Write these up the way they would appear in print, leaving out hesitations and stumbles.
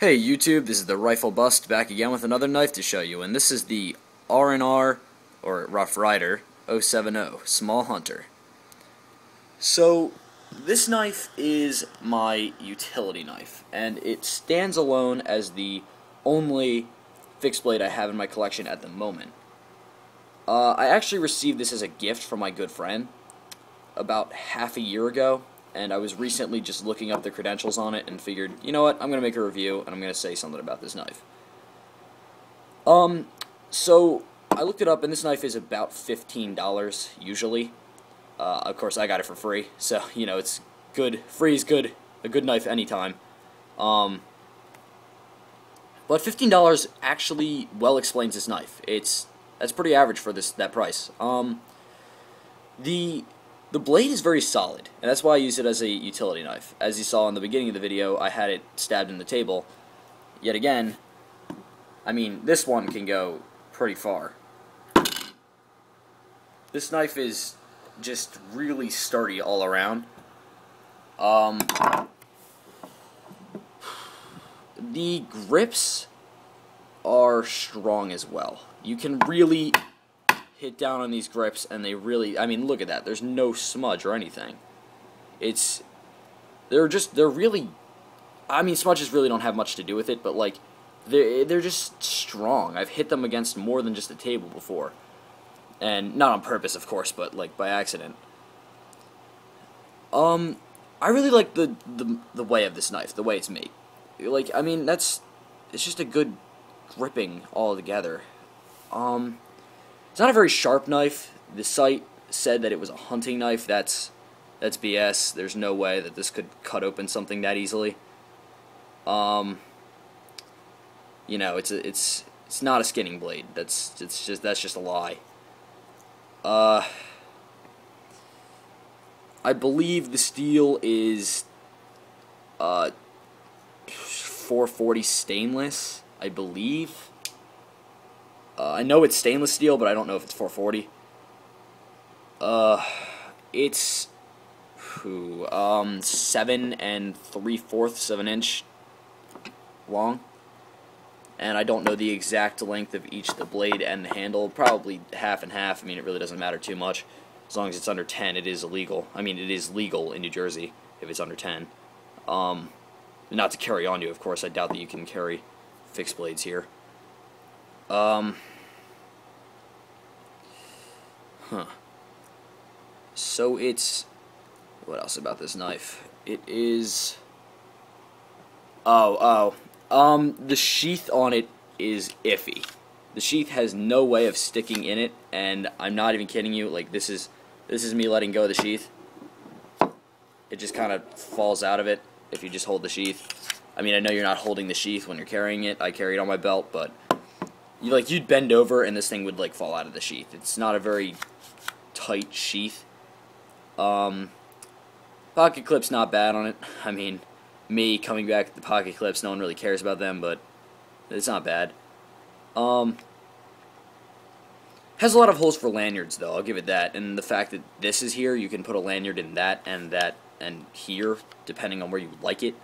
Hey YouTube, this is the Rifle Bust back again with another knife to show you, and this is the R&R, or Rough Rider, 070 Small Hunter. So, this knife is my utility knife, and it stands alone as the only fixed blade I have in my collection at the moment. I actually received this as a gift from my good friend about half a year ago, and I was recently just looking up the credentials on it and figured, you know what, I'm going to make a review and I'm going to say something about this knife. So I looked it up and this knife is about $15 usually. Of course I got it for free, so, you know, it's good. Free is good. A good knife anytime. But $15 actually well explains this knife. That's pretty average for that price. The blade is very solid, and that's why I use it as a utility knife. As you saw in the beginning of the video, I had it stabbed in the table. Yet again, I mean, this one can go pretty far. This knife is just really sturdy all around. The grips are strong as well. You can really hit down on these grips and they really, I mean, look at that, there's no smudge or anything. They're really, I mean, smudges really don't have much to do with it, but like they're just strong. I've hit them against more than just a table before, and not on purpose, of course, but like by accident. I really like the way of this knife, the way it's made. Like, I mean, it's just a good gripping altogether. It's not a very sharp knife. The site said that it was a hunting knife. That's BS. There's no way that this could cut open something that easily. You know, it's not a skinning blade. That's just a lie. I believe the steel is 440 stainless, I believe. I know it's stainless steel, but I don't know if it's 440. It's 7 3/4 of an inch long, and I don't know the exact length of each, the blade and the handle. Probably half and half. I mean, it really doesn't matter too much as long as it's under 10. It is illegal. I mean, it is legal in New Jersey if it's under 10. Not to carry on you, of course. I doubt that you can carry fixed blades here. So what else about this knife? It is, the sheath on it is iffy. The sheath has no way of sticking in it, and I'm not even kidding you, like, this is me letting go of the sheath. It just kind of falls out of it if you just hold the sheath. I mean, I know you're not holding the sheath when you're carrying it. I carry it on my belt, but you'd bend over and this thing would like fall out of the sheath. It's not a very tight sheath. Pocket clip's not bad on it. I mean, me coming back at the pocket clips, no one really cares about them, but it's not bad. Has a lot of holes for lanyards though, I'll give it that. And the fact that this is here, you can put a lanyard in that and here, depending on where you like it.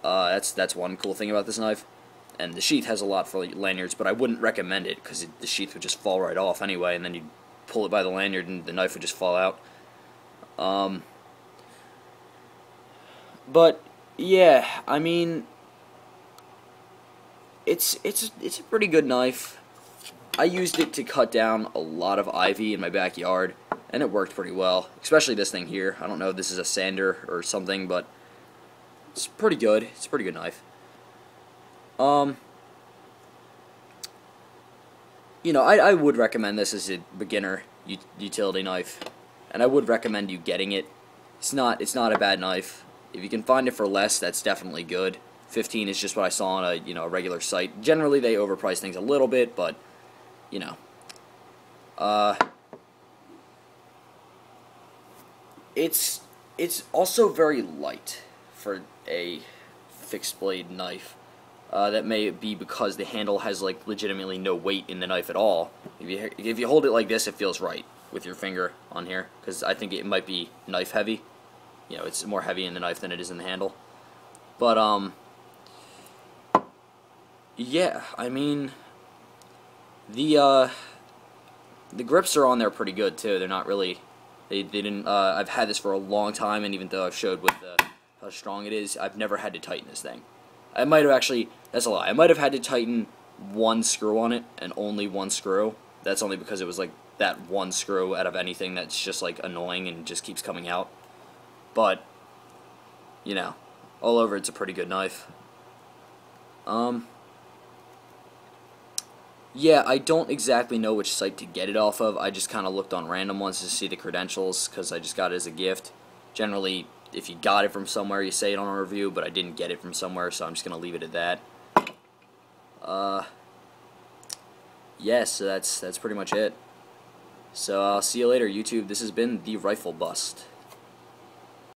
That's one cool thing about this knife. And the sheath has a lot for lanyards, but I wouldn't recommend it because the sheath would just fall right off anyway, and then you'd pull it by the lanyard and the knife would just fall out. But yeah, I mean, it's a pretty good knife. I used it to cut down a lot of ivy in my backyard, and it worked pretty well. Especially this thing here. I don't know if this is a sander or something, but it's pretty good. It's a pretty good knife. You know, I would recommend this as a beginner utility knife, and I would recommend you getting it. It's not a bad knife. If you can find it for less, that's definitely good. 15 is just what I saw on a regular site. Generally, they overprice things a little bit, but you know, it's also very light for a fixed blade knife. That may be because the handle has like legitimately no weight in the knife at all. If you hold it like this, it feels right with your finger on here, because I think it might be knife heavy. You know, it's more heavy in the knife than it is in the handle. But Yeah, I mean, the the grips are on there pretty good too. They're not really, they didn't. I've had this for a long time, and even though I've showed with how strong it is, I've never had to tighten this thing. I might have actually. That's a lie. I might have had to tighten one screw on it, and only one screw. That's only because it was like that one screw out of anything that's just like annoying and just keeps coming out. But you know, all over it's a pretty good knife. Um. Yeah, I don't exactly know which site to get it off of. I just kind of looked on random ones to see the credentials because I just got it as a gift. Generally, if you got it from somewhere, you say it on a review, but I didn't get it from somewhere, so I'm just going to leave it at that. Yeah, so that's pretty much it. So I'll see you later, YouTube. This has been The Rifle Bust.